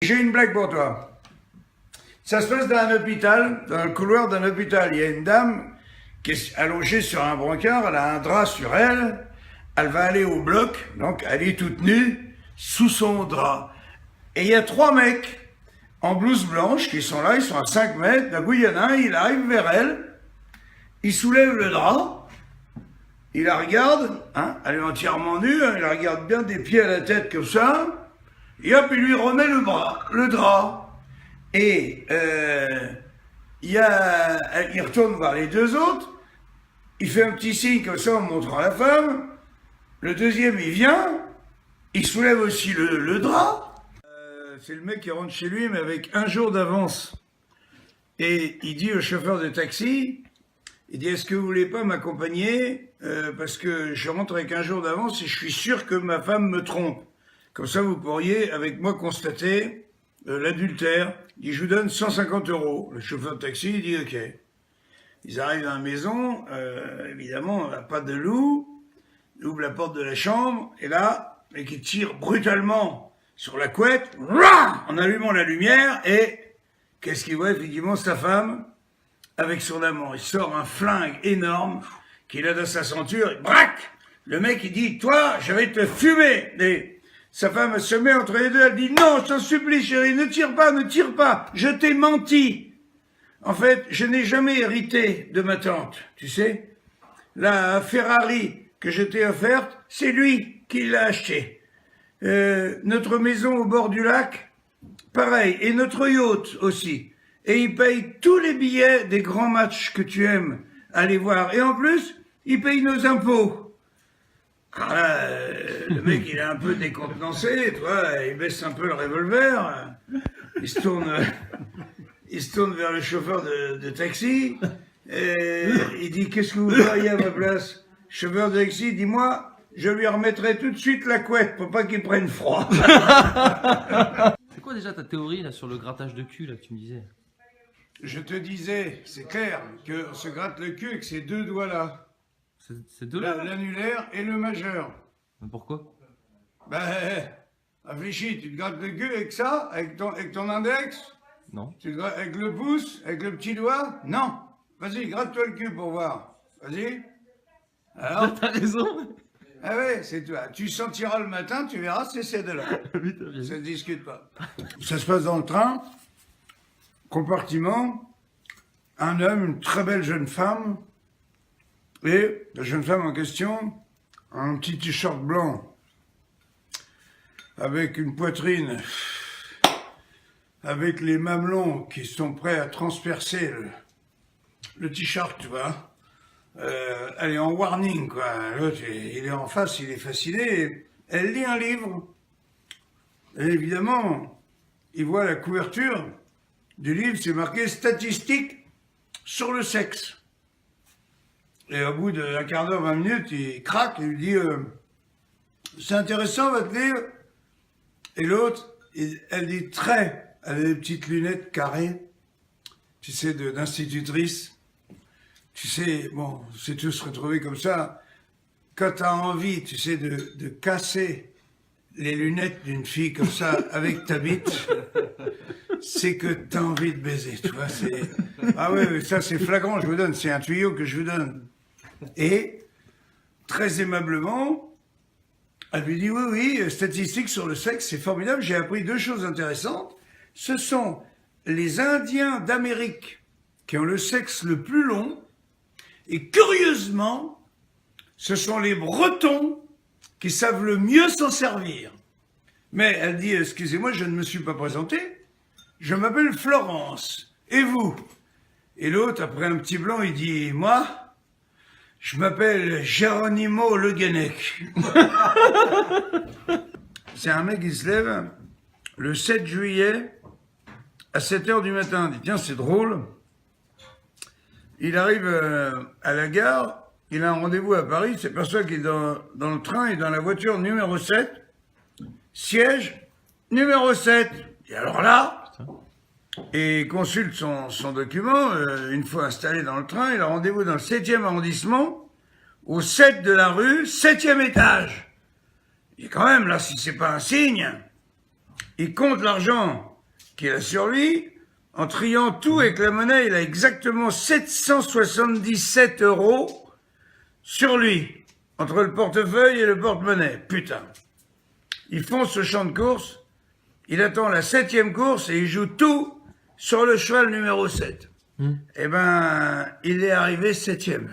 J'ai une blague pour toi. Ça se passe dans un hôpital, dans le couloir d'un hôpital. Il y a une dame qui est allongée sur un brancard, elle a un drap sur elle, elle va aller au bloc, donc elle est toute nue, sous son drap. Et il y a 3 mecs en blouse blanche qui sont là, ils sont à 5 mètres. D'un coup, il y en a un, il arrive vers elle, il soulève le drap, il la regarde, hein, elle est entièrement nue, hein, il la regarde bien des pieds à la tête comme ça, et hop, il lui remet le drap. Et il retourne voir les 2 autres, il fait un petit signe comme ça en montrant la femme, le deuxième il vient, il soulève aussi le drap. C'est le mec qui rentre chez lui mais avec 1 jour d'avance. Et il dit au chauffeur de taxi, il dit est-ce que vous voulez pas m'accompagner parce que je rentre avec 1 jour d'avance et je suis sûr que ma femme me trompe. Comme ça vous pourriez avec moi constater l'adultère. Il dit je vous donne 150 €. Le chauffeur de taxi il dit ok. Ils arrivent dans la maison, évidemment, pas de loup, il ouvre la porte de la chambre, et là, le mec il tire brutalement sur la couette, en allumant la lumière, et qu'est-ce qu'il voit? Effectivement, sa femme, avec son amant. Il sort un flingue énorme, qu'il a dans sa ceinture, et braque! Le mec il dit, toi, je vais te fumer! Et sa femme elle se met entre les deux, elle dit, non, je t'en supplie chérie, ne tire pas, je t'ai menti! En fait, je n'ai jamais hérité de ma tante, tu sais. La Ferrari que je t'ai offerte, c'est lui qui l'a achetée. Notre maison au bord du lac, pareil. Et notre yacht aussi. Et il paye tous les billets des grands matchs que tu aimes aller voir. Et en plus, il paye nos impôts. Alors là, le mec, il est un peu décontenancé, tu vois, il baisse un peu le revolver, il se tourne vers le chauffeur de taxi, et il dit « Qu'est-ce que vous feriez à ma place ?» Le chauffeur de taxi dit « Moi, je lui remettrai tout de suite la couette pour pas qu'il prenne froid. » C'est quoi déjà ta théorie là sur le grattage de cul là que tu me disais? Je te disais, c'est clair, qu'on se gratte le cul avec ces 2 doigts-là. C'est deux là? L'annulaire et le majeur. Mais pourquoi? Ben, réfléchis, tu te grattes le cul avec ça, avec ton index? Non. Avec le pouce, avec le petit doigt? Non. Vas-y, gratte-toi le cul pour voir. Vas-y. Alors? T'as raison. Ah ouais, c'est toi. Tu sentiras le matin, tu verras, c'est ces 2-là. Oui, t'as raison. Ça ne discute pas. Ça se passe dans le train. Compartiment. Un homme, une très belle jeune femme. Et la jeune femme en question, un petit t-shirt blanc. Avec une poitrine. Avec les mamelons qui sont prêts à transpercer le t-shirt, tu vois. Elle est en warning, quoi. L'autre, il est en face, il est fasciné. Elle lit un livre. Et évidemment, il voit la couverture du livre, c'est marqué « Statistiques sur le sexe ». Et au bout d'un quart d'heure, 20 minutes, il craque, il lui dit « C'est intéressant votre livre ?» Et l'autre, elle dit « Très ». Elle a des petites lunettes carrées, tu sais, d'institutrice. Tu sais, bon, c'est tous retrouvés comme ça. Quand tu as envie, tu sais, de casser les lunettes d'une fille comme ça avec ta bite, c'est que tu as envie de baiser, tu vois. Ah ouais, ça c'est flagrant, je vous donne, c'est un tuyau que je vous donne. Et, très aimablement, elle lui dit, oui, statistiques sur le sexe, c'est formidable, j'ai appris 2 choses intéressantes. Ce sont les Indiens d'Amérique qui ont le sexe le plus long, et curieusement, ce sont les Bretons qui savent le mieux s'en servir. Mais elle dit, excusez-moi, je ne me suis pas présenté, je m'appelle Florence, et vous? Et l'autre, après un petit blanc, il dit, moi, je m'appelle Geronimo Le Guenec. C'est un mec qui se lève le 7 juillet, à 7 h du matin, il dit tiens c'est drôle, il arrive à la gare, il a un rendez-vous à Paris, il s'aperçoit qu'il est dans le train et dans la voiture numéro 7, siège numéro 7, et alors là, et il consulte son document, une fois installé dans le train, il a rendez-vous dans le 7e arrondissement, au 7 de la rue, 7e étage. Et quand même là, si c'est pas un signe, Il compte l'argent qu'il a sur lui. En triant tout avec la monnaie, il a exactement 777 € sur lui, entre le portefeuille et le porte-monnaie. Putain. Il fonce au champ de course, il attend la 7e course et il joue tout sur le cheval numéro 7. Eh ben, il est arrivé 7e.